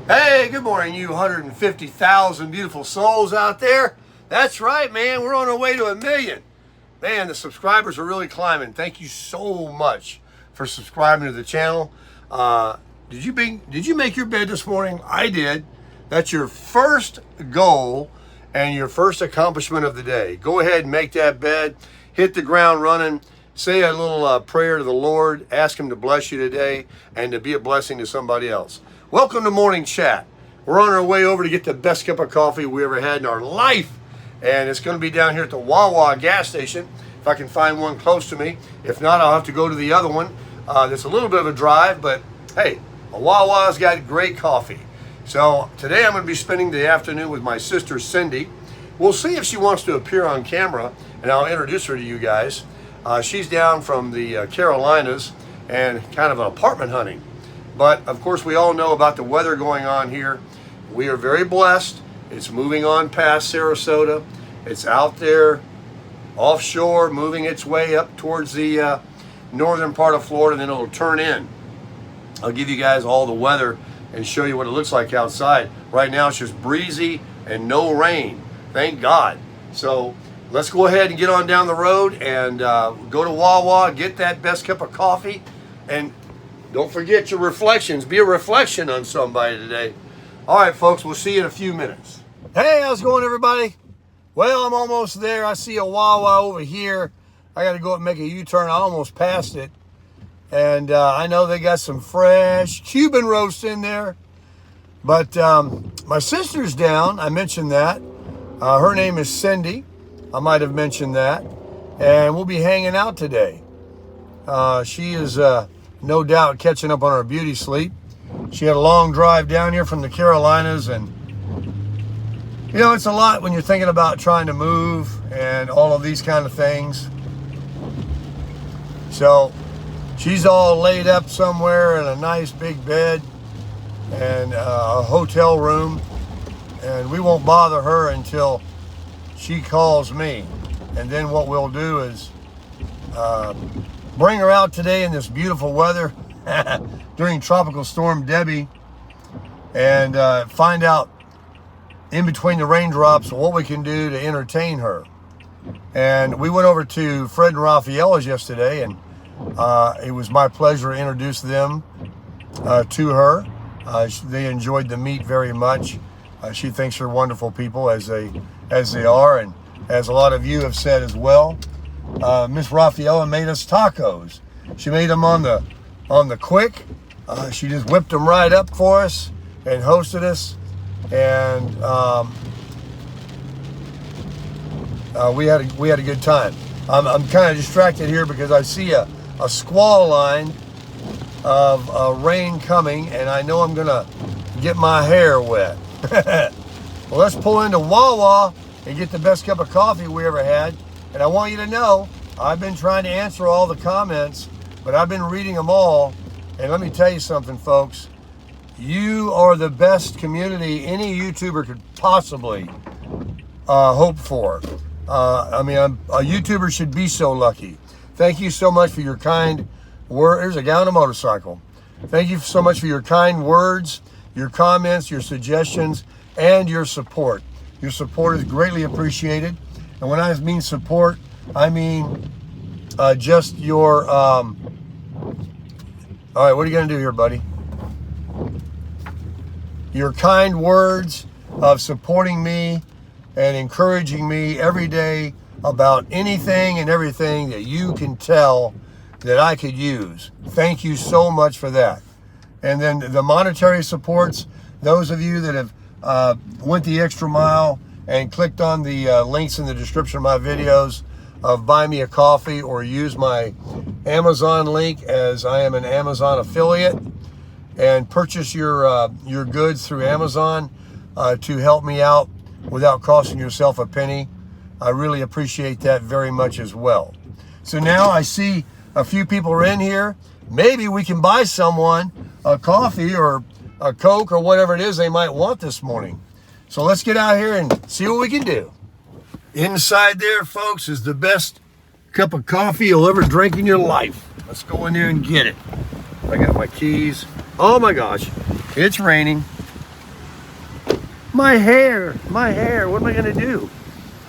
Hey, good morning, you 150,000 beautiful souls out there. That's right, man. We're on our way to 1 million. Man, the subscribers are really climbing. Thank you so much for subscribing to the channel. Did you make your bed this morning? I did. That's your first goal and your first accomplishment of the day. Go ahead and make that bed. Hit the ground running. Say a little prayer to the Lord. Ask Him to bless you today and to be a blessing to somebody else. Welcome to Morning Chat. We're on our way over to get the best cup of coffee we ever had in our life. And it's going to be down here at the Wawa gas station, if I can find one close to me. If not, I'll have to go to the other one. It's a little bit of a drive, but hey, a Wawa's got great coffee. So today I'm going to be spending the afternoon with my sister Cindy. We'll see if she wants to appear on camera, and I'll introduce her to you guys. She's down from the Carolinas and kind of apartment hunting. But of course, we all know about the weather going on here. We are very blessed. It's moving on past Sarasota. It's out there offshore, moving its way up towards the northern part of Florida, and then it'll turn in. I'll give you guys all the weather and show you what it looks like outside. Right now, it's just breezy and no rain. Thank God. So let's go ahead and get on down the road and go to Wawa, get that best cup of coffee, and don't forget your reflections. Be a reflection on somebody today. All right, folks, we'll see you in a few minutes. Hey, how's it going, everybody? Well, I'm almost there. I see a Wawa over here. I got to go up and make a U-turn. I almost passed it. And I know they got some fresh Cuban roast in there. But my sister's down. I mentioned that. Her name is Cindy. I might have mentioned that. And we'll be hanging out today. She is no doubt catching up on her beauty sleep. She had a long drive down here from the Carolinas, and you know, it's a lot when you're thinking about trying to move and all of these kind of things. So she's all laid up somewhere in a nice big bed and a hotel room, and we won't bother her until she calls me. And then what we'll do is bring her out today in this beautiful weather during Tropical Storm Debby, and find out in between the raindrops what we can do to entertain her. And we went over to Fred and Raphaela's yesterday, and it was my pleasure to introduce them to her. They enjoyed the meet very much. She thinks they're wonderful people, as they are, and as a lot of you have said as well. Miss Raphaela made us tacos. She made them on the quick. She just whipped them right up for us and hosted us, and we had a good time. I'm kind of distracted here because I see a squall line of rain coming, and I know I'm gonna get my hair wet. Well, let's pull into Wawa and get the best cup of coffee we ever had. And I want you to know, I've been trying to answer all the comments, but I've been reading them all. And let me tell you something, folks. You are the best community any YouTuber could possibly hope for. I mean, a YouTuber should be so lucky. Thank you so much for your kind words. There's a guy on a motorcycle. Thank you so much for your kind words, your comments, your suggestions, and your support. Your support is greatly appreciated. And when I mean support, I mean just your... all right, what are you going to do here, buddy? Your kind words of supporting me and encouraging me every day about anything and everything that you can tell that I could use. Thank you so much for that. And then the monetary supports, those of you that have went the extra mile and clicked on the links in the description of my videos of buy me a coffee, or use my Amazon link, as I am an Amazon affiliate, and purchase your goods through Amazon to help me out without costing yourself a penny. I really appreciate that very much as well. So now I see a few people are in here. Maybe we can buy someone a coffee or a Coke or whatever it is they might want this morning. So let's get out here and see what we can do. Inside there, folks, is the best cup of coffee you'll ever drink in your life. Let's go in there and get it. I got my keys. Oh my gosh, it's raining. My hair, what am I gonna do?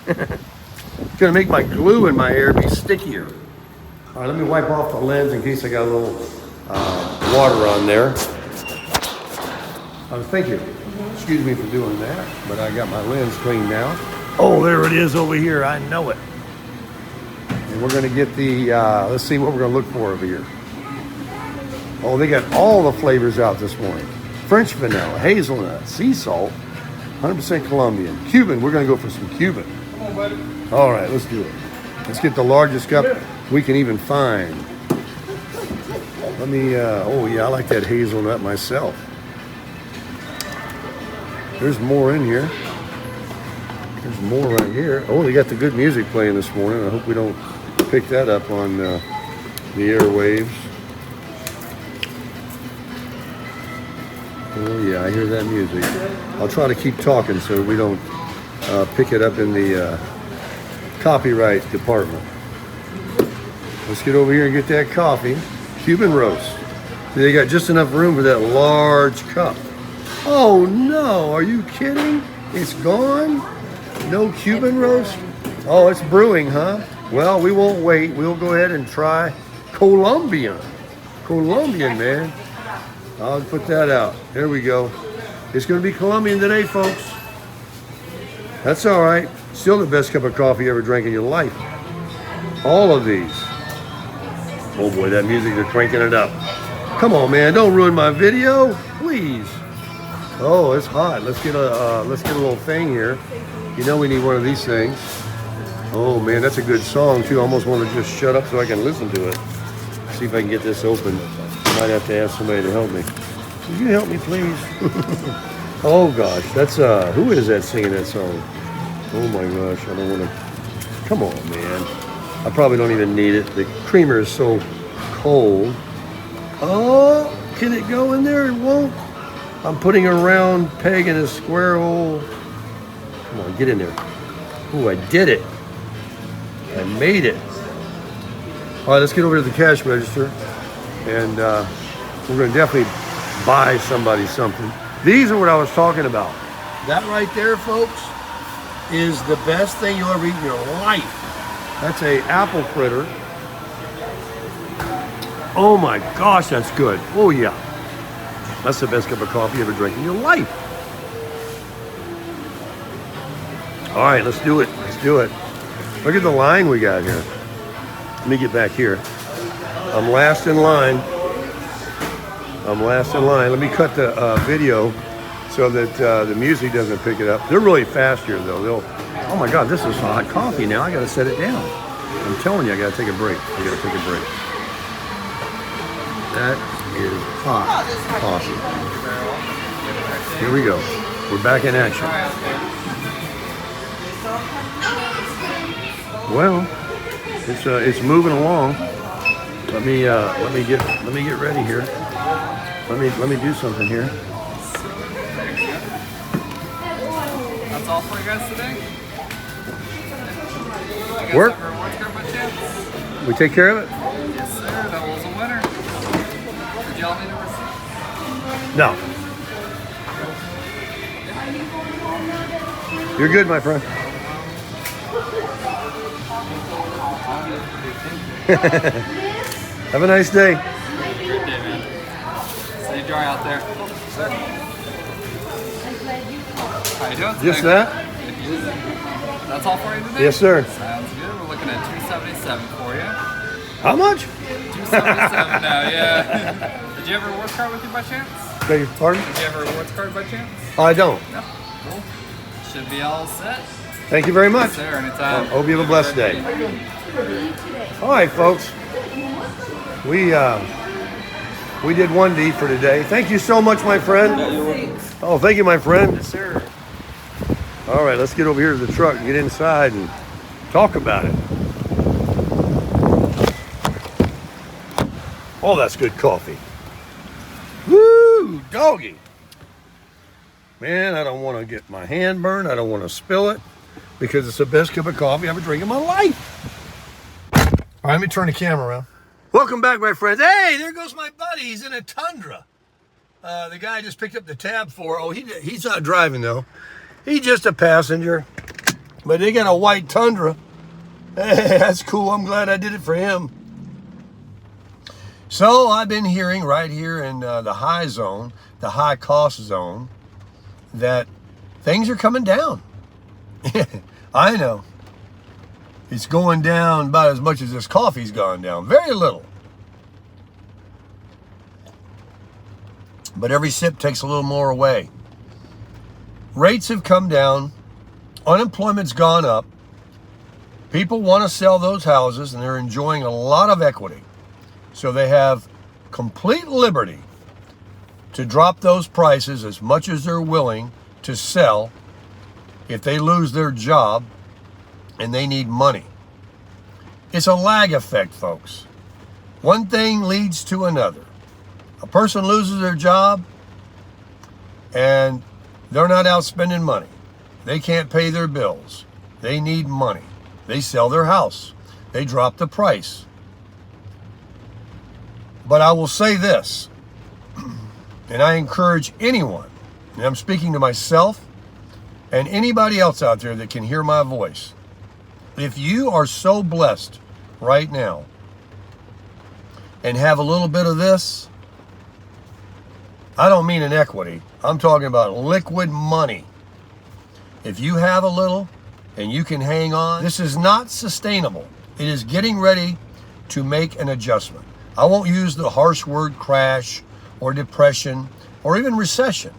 It's gonna make my glue in my hair be stickier. All right, let me wipe off the lens in case I got a little water on there. Thank you. Excuse me for doing that, but I got my lens clean now. Oh, there it is over here, I know it. And we're gonna get the, let's see what we're gonna look for over here. Oh, they got all the flavors out this morning. French vanilla, hazelnut, sea salt, 100% Colombian. Cuban, we're gonna go for some Cuban. Come on, buddy. All right, let's do it. Let's get the largest cup we can even find. Let me, oh yeah, I like that hazelnut myself. There's more in here. There's more right here. Oh, they got the good music playing this morning. I hope we don't pick that up on the airwaves. Oh yeah, I hear that music. I'll try to keep talking so we don't pick it up in the copyright department. Let's get over here and get that coffee. Cuban roast. They got just enough room for that large cup. Oh no, are you kidding? It's gone? No Cuban roast? Oh, it's brewing, huh? Well, we won't wait. We'll go ahead and try Colombian. Colombian, man. I'll put that out. There we go. It's going to be Colombian today, folks. That's all right. Still the best cup of coffee you ever drank in your life. All of these. Oh boy, that music, they're cranking it up. Come on, man, don't ruin my video, please. Oh, it's hot. Let's get a little thing here. You know we need one of these things. Oh man, that's a good song too. I almost want to just shut up so I can listen to it. See if I can get this open. I might have to ask somebody to help me. Will you help me, please? Oh gosh, that's who is that singing that song? Oh my gosh, I don't want to. Come on, man. I probably don't even need it. The creamer is so cold. Oh, can it go in there? It won't. I'm putting a round peg in a square hole. Come on, get in there. Ooh, I did it. I made it. All right, let's get over to the cash register. And we're going to definitely buy somebody something. These are what I was talking about. That right there, folks, is the best thing you'll ever eat in your life. That's a apple fritter. Oh my gosh, that's good. Oh yeah. That's the best cup of coffee you ever drank in your life. All right, let's do it. Let's do it. Look at the line we got here. Let me get back here. I'm last in line. I'm last in line. Let me cut the video so that the music doesn't pick it up. They're really fast here though. Oh my God, this is hot coffee now. I gotta set it down. I'm telling you, I gotta take a break. I gotta take a break. That is hot coffee. Here we go. We're back in action. Well, it's moving along. Let me get ready here. Let me do something here. That's all for you guys today? Work? We take care of it? Yes, sir. That was a winner. Did y'all need a receipt? No. You're good, my friend. Have a nice day. Great day, man. Stay dry out there. Sir. How you doing today? Just that? That's all for you today? Yes, sir. Sounds good. We're looking at $277 for you. How much? $277 now, yeah. Did you have a rewards card with you by chance? Beg your pardon? Did you have a rewards card by chance? I don't. No. Cool. Should be all set. Thank you very much. Yes, sir. Anytime. Hope you have a blessed day. All right, folks. We did one deed for today. Thank you so much, my friend. Oh, thank you, my friend. Yes, sir. All right, let's get over here to the truck and get inside and talk about it. Oh, that's good coffee. Woo, doggy. Man, I don't want to get my hand burned. I don't want to spill it because it's the best cup of coffee I've ever drank in my life. All right, let me turn the camera around. Welcome back, my friends. Hey, there goes my buddy. He's in a Tundra. The guy just picked up the tab for. Oh, he's not driving though. He's just a passenger. But they got a white Tundra. Hey, that's cool. I'm glad I did it for him. So I've been hearing right here in the high zone, the high cost zone, that things are coming down. I know. It's going down about as much as this coffee's gone down. Very little. But every sip takes a little more away. Rates have come down. Unemployment's gone up. People want to sell those houses and they're enjoying a lot of equity. So they have complete liberty to drop those prices as much as they're willing to sell if they lose their job and they need money. It's a lag effect, folks. One thing leads to another. A person loses their job and they're not out spending money. They can't pay their bills. They need money. They sell their house. They drop the price. But I will say this, and I encourage anyone, and I'm speaking to myself and anybody else out there that can hear my voice. If you are so blessed right now and have a little bit of this, I don't mean in equity. I'm talking about liquid money. If you have a little and you can hang on, this is not sustainable. It is getting ready to make an adjustment. I won't use the harsh word crash or depression or even recession.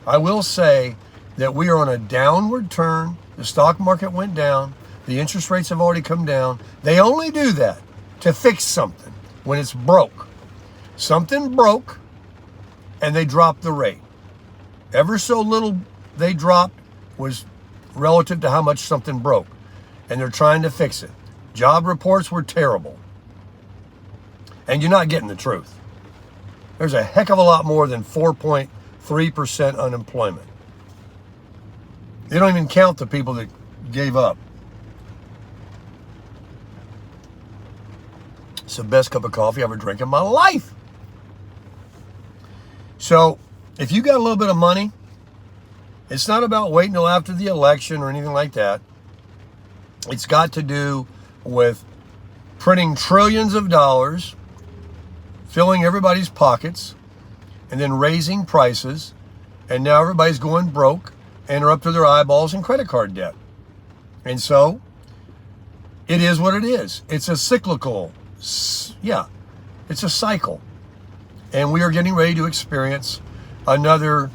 I will say that we are on a downward turn. The stock market went down. The interest rates have already come down. They only do that to fix something when it's broke. Something broke and they dropped the rate. Ever so little they dropped was relative to how much something broke. And they're trying to fix it. Job reports were terrible. And you're not getting the truth. There's a heck of a lot more than 4.3% unemployment. They don't even count the people that gave up. It's the best cup of coffee I've ever drank in my life. So, if you got a little bit of money, it's not about waiting till after the election or anything like that. It's got to do with printing trillions of dollars, filling everybody's pockets, and then raising prices. And now everybody's going broke and are up to their eyeballs in credit card debt. And so, it is what it is. It's a cyclical, it's a cycle. And we are getting ready to experience another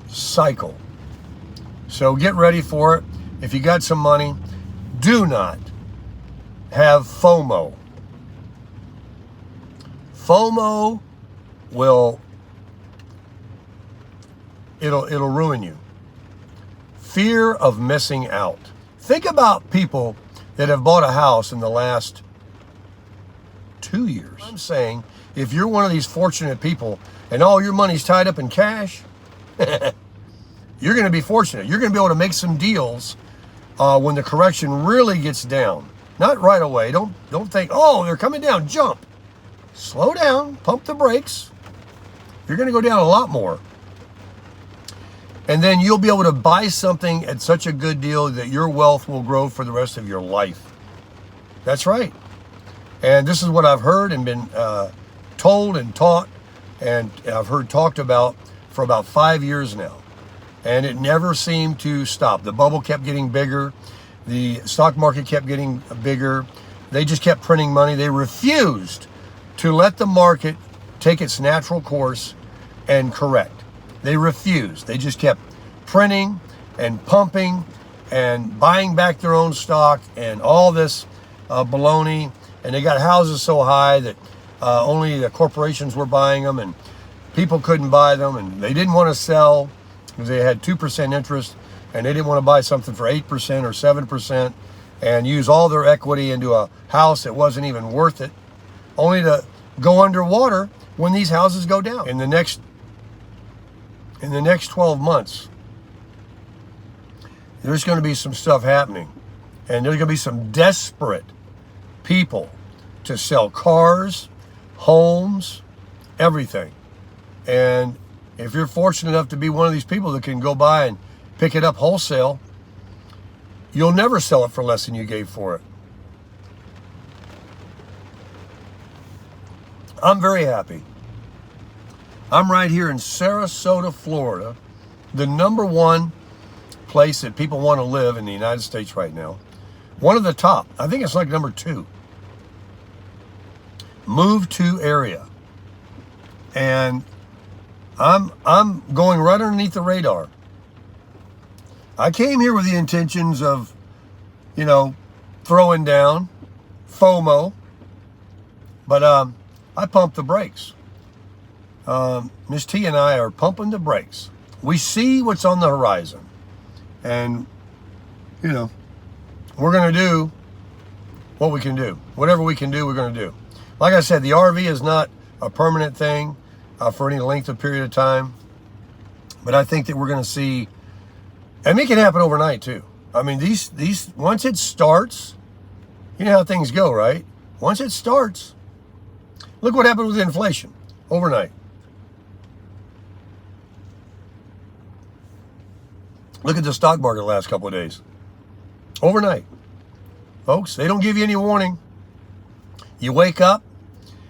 cycle. So get ready for it. If you got some money, do not have FOMO. FOMO it'll ruin you. Fear of missing out. Think about people that have bought a house in the last 2 years. I'm saying, if you're one of these fortunate people and all your money's tied up in cash, you're going to be fortunate. You're going to be able to make some deals when the correction really gets down. Not right away. Don't think, oh, they're coming down. Jump. Slow down. Pump the brakes. You're going to go down a lot more. And then you'll be able to buy something at such a good deal that your wealth will grow for the rest of your life. That's right. And this is what I've heard and been told and taught, and I've heard talked about for about 5 years now. And it never seemed to stop. The bubble kept getting bigger. The stock market kept getting bigger. They just kept printing money. They refused to let the market take its natural course and correct. They refused. They just kept printing and pumping and buying back their own stock and all this baloney. And they got houses so high that only the corporations were buying them and people couldn't buy them. And they didn't want to sell because they had 2% interest and they didn't want to buy something for 8% or 7% and use all their equity into a house that wasn't even worth it, only to go underwater when these houses go down. In the next 12 months, there's going to be some stuff happening. And there's going to be some desperate people to sell cars, homes, everything. And if you're fortunate enough to be one of these people that can go by and pick it up wholesale, you'll never sell it for less than you gave for it. I'm very happy. I'm right here in Sarasota, Florida, the #1 place that people want to live in the United States right now. One of the top. I think it's like #2. Move to area. And I'm going right underneath the radar. I came here with the intentions of, throwing down, FOMO, but I pumped the brakes. Miss T and I are pumping the brakes. We see what's on the horizon, and we're going to do what we can do. Whatever we can do, we're going to do. Like I said, the RV is not a permanent thing for any length of period of time, but I think that we're going to see, and it can happen overnight too. I mean, these once it starts, you know how things go, right? Once it starts, look what happened with inflation overnight. Look at the stock market the last couple of days. Overnight. Folks, they don't give you any warning. You wake up,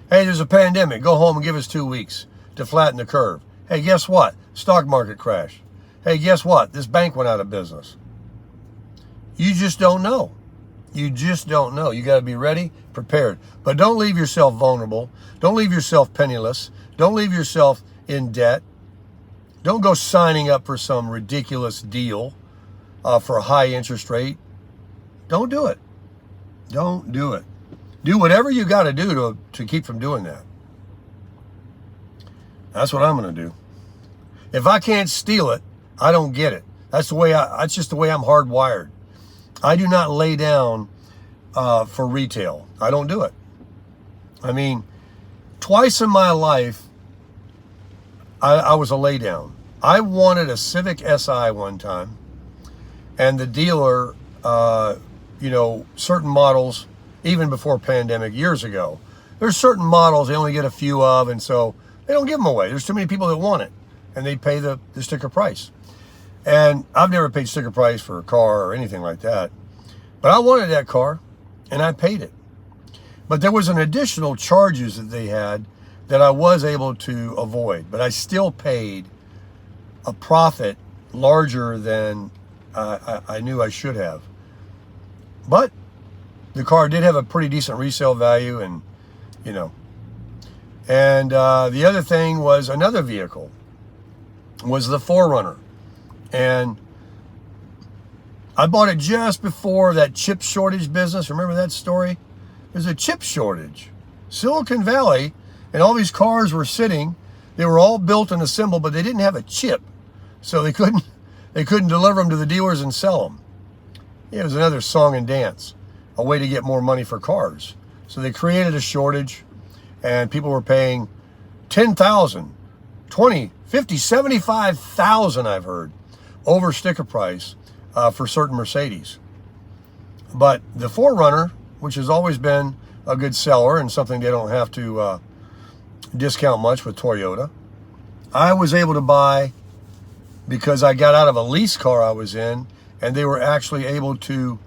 hey, there's a pandemic. Go home and give us 2 weeks to flatten the curve. Hey, guess what? Stock market crash. Hey, guess what? This bank went out of business. You just don't know. You just don't know. You got to be ready, prepared. But don't leave yourself vulnerable. Don't leave yourself penniless. Don't leave yourself in debt. Don't go signing up for some ridiculous deal for a high interest rate. Don't do it. Don't do it. Do whatever you got to do to keep from doing that. That's what I'm going to do. If I can't steal it, I don't get it. That's just the way I'm hardwired. I do not lay down for retail. I don't do it. I mean, twice in my life, I was a laydown. I wanted a Civic Si one time, and the dealer, certain models, even before pandemic, years ago, there's certain models they only get a few of, and so they don't give them away. There's too many people that want it, and they pay the sticker price. And I've never paid sticker price for a car or anything like that, but I wanted that car, and I paid it. But there was an additional charges that they had that I was able to avoid, but I still paid a profit larger than I knew I should have. But the car did have a pretty decent resale value, and and the other thing was another vehicle was the 4Runner, and I bought it just before that chip shortage business. Remember that story? There's a chip shortage, Silicon Valley. And all these cars were sitting. They were all built and assembled, but they didn't have a chip, so they couldn't deliver them to the dealers and sell them. Yeah, it was another song and dance, a way to get more money for cars. So they created a shortage, and people were paying $10,000, $20,000, $50,000, $75,000. I've heard over sticker price for certain Mercedes. But the 4Runner, which has always been a good seller and something they don't have to discount much with Toyota, I was able to buy because I got out of a lease car I was in, and they were actually able to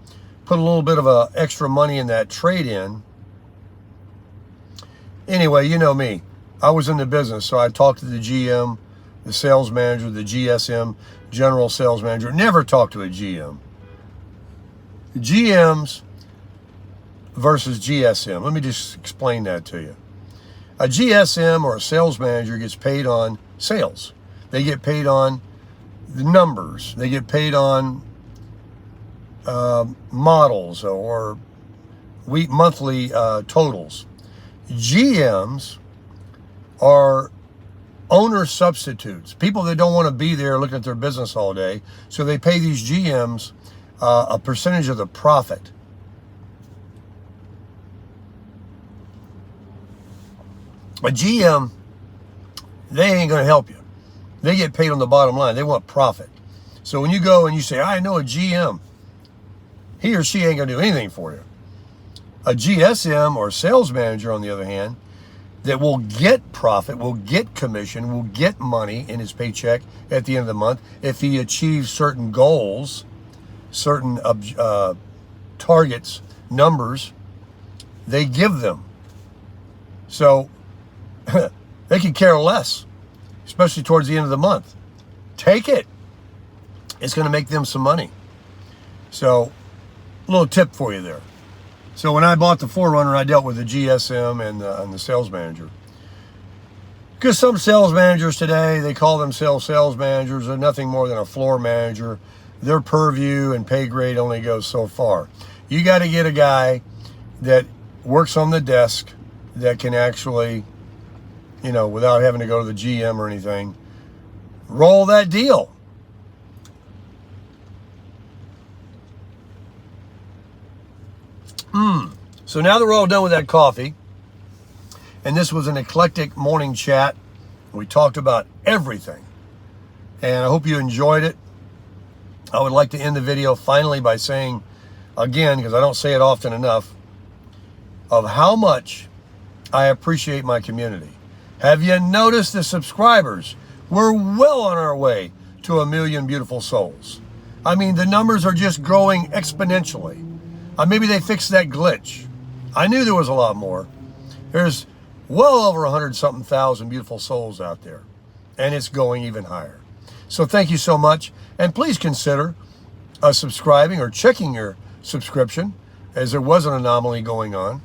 put a little bit of extra money in that trade-in. Anyway, you know me. I was in the business, so I talked to the GM, the sales manager, the GSM, general sales manager. Never talked to a GM. GMs versus GSM. Let me just explain that to you. A GSM or a sales manager gets paid on sales. They get paid on the numbers. They get paid on models or monthly totals. GMs are owner substitutes, people that don't want to be there looking at their business all day. So they pay these GMs a percentage of the profit. A GM, they ain't going to help you. They get paid on the bottom line. They want profit. So when you go and you say, I know a GM, he or she ain't going to do anything for you. A GSM or sales manager, on the other hand, that will get profit, will get commission, will get money in his paycheck at the end of the month if he achieves certain goals, certain targets, numbers, they give them. So they could care less, especially towards the end of the month. Take it. It's going to make them some money. So a little tip for you there. So when I bought the 4Runner, I dealt with the GSM and the sales manager. Because some sales managers today, they call themselves sales managers. They're nothing more than a floor manager. Their purview and pay grade only goes so far. You got to get a guy that works on the desk that can actually, without having to go to the GM or anything, roll that deal. So now that we're all done with that coffee, and this was an eclectic morning chat, we talked about everything, and I hope you enjoyed it. I would like to end the video finally by saying, again, because I don't say it often enough, of how much I appreciate my community. Have you noticed the subscribers? We're well on our way to 1 million beautiful souls. I mean, the numbers are just growing exponentially. Maybe they fixed that glitch. I knew there was a lot more. There's well over 100-something thousand beautiful souls out there, and it's going even higher. So thank you so much, and please consider subscribing or checking your subscription, as there was an anomaly going on,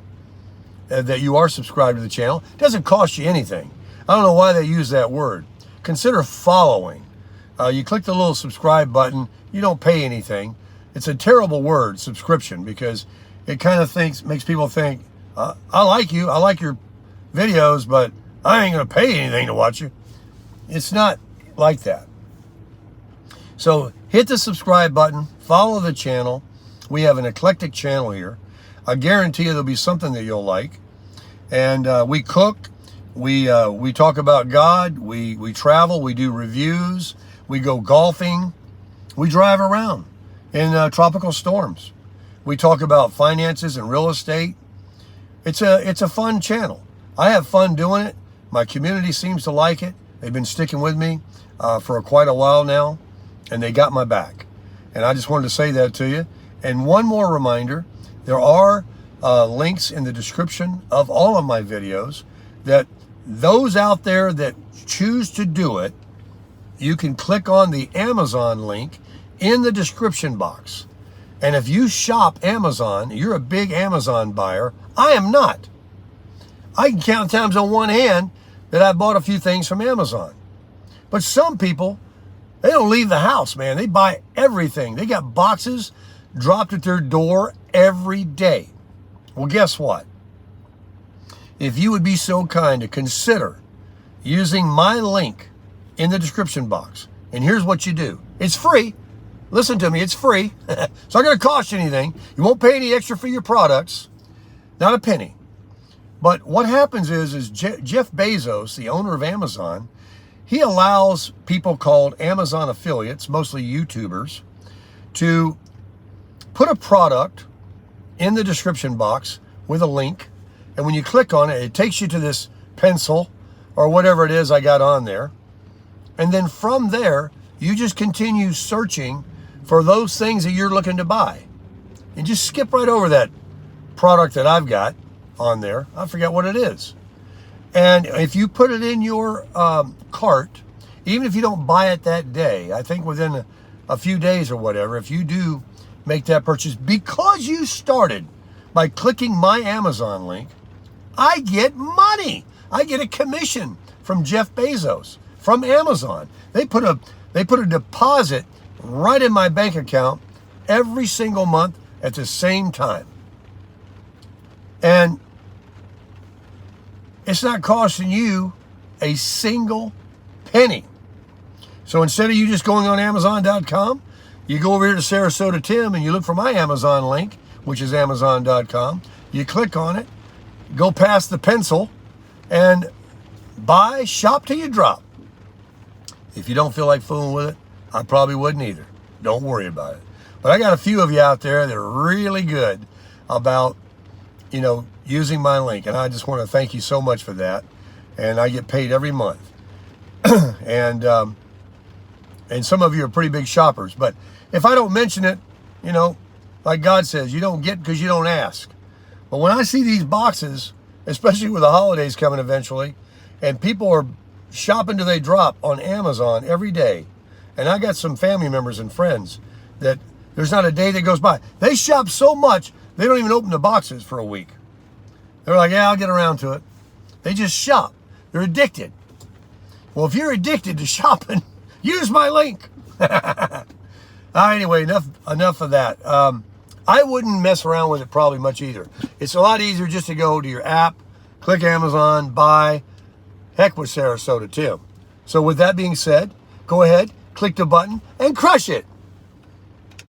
that you are subscribed to the channel. It doesn't cost you anything. I don't know why they use that word. Consider following. You click the little subscribe button. You don't pay anything. It's a terrible word, subscription, because it kind of makes people think, I like you, I like your videos, but I ain't going to pay anything to watch you. It's not like that. So hit the subscribe button, follow the channel. We have an eclectic channel here. I guarantee you there'll be something that you'll like. And we cook, we talk about God, we travel, we do reviews, we go golfing, we drive around in tropical storms. We talk about finances and real estate. It's a fun channel. I have fun doing it. My community seems to like it. They've been sticking with me for quite a while now, and they got my back. And I just wanted to say that to you. And one more reminder, there are links in the description of all of my videos that those out there that choose to do it, you can click on the Amazon link in the description box. And if you shop Amazon, you're a big Amazon buyer. I am not. I can count times on one hand that I bought a few things from Amazon. But some people, they don't leave the house, man. They buy everything. They got boxes dropped at their door every day. Well, guess what? If you would be so kind to consider using my link in the description box, and here's what you do. It's free. Listen to me, it's free. It's not going to cost you anything. You won't pay any extra for your products. Not a penny. But what happens is Jeff Bezos, the owner of Amazon, he allows people called Amazon affiliates, mostly YouTubers, to put a product in the description box with a link. And when you click on it, it takes you to this pencil or whatever it is I got on there. And then from there, you just continue searching for those things that you're looking to buy. And just skip right over that product that I've got on there. I forget what it is. And if you put it in your cart, even if you don't buy it that day, I think within a few days or whatever, if you do make that purchase because you started by clicking my Amazon link, I get money. I get a commission from Jeff Bezos, from Amazon. They put a deposit right in my bank account every single month at the same time. And it's not costing you a single penny. So instead of you just going on Amazon.com, you go over here to Sarasota Tim and you look for my Amazon link, which is Amazon.com. You click on it, go past the pencil, and buy, shop till you drop. If you don't feel like fooling with it, I probably wouldn't either. Don't worry about it. But I got a few of you out there that are really good about using my link. And I just want to thank you so much for that. And I get paid every month. and some of you are pretty big shoppers. But if I don't mention it, like God says, you don't get because you don't ask. But when I see these boxes, especially with the holidays coming eventually, and people are shopping till they drop on Amazon every day, and I got some family members and friends that there's not a day that goes by. They shop so much, they don't even open the boxes for a week. They're like, yeah, I'll get around to it. They just shop. They're addicted. Well, if you're addicted to shopping, use my link. Anyway, enough of that. I wouldn't mess around with it probably much either. It's a lot easier just to go to your app, click Amazon, buy. Heck with Sarasota too. So with that being said, go ahead, click the button and crush it.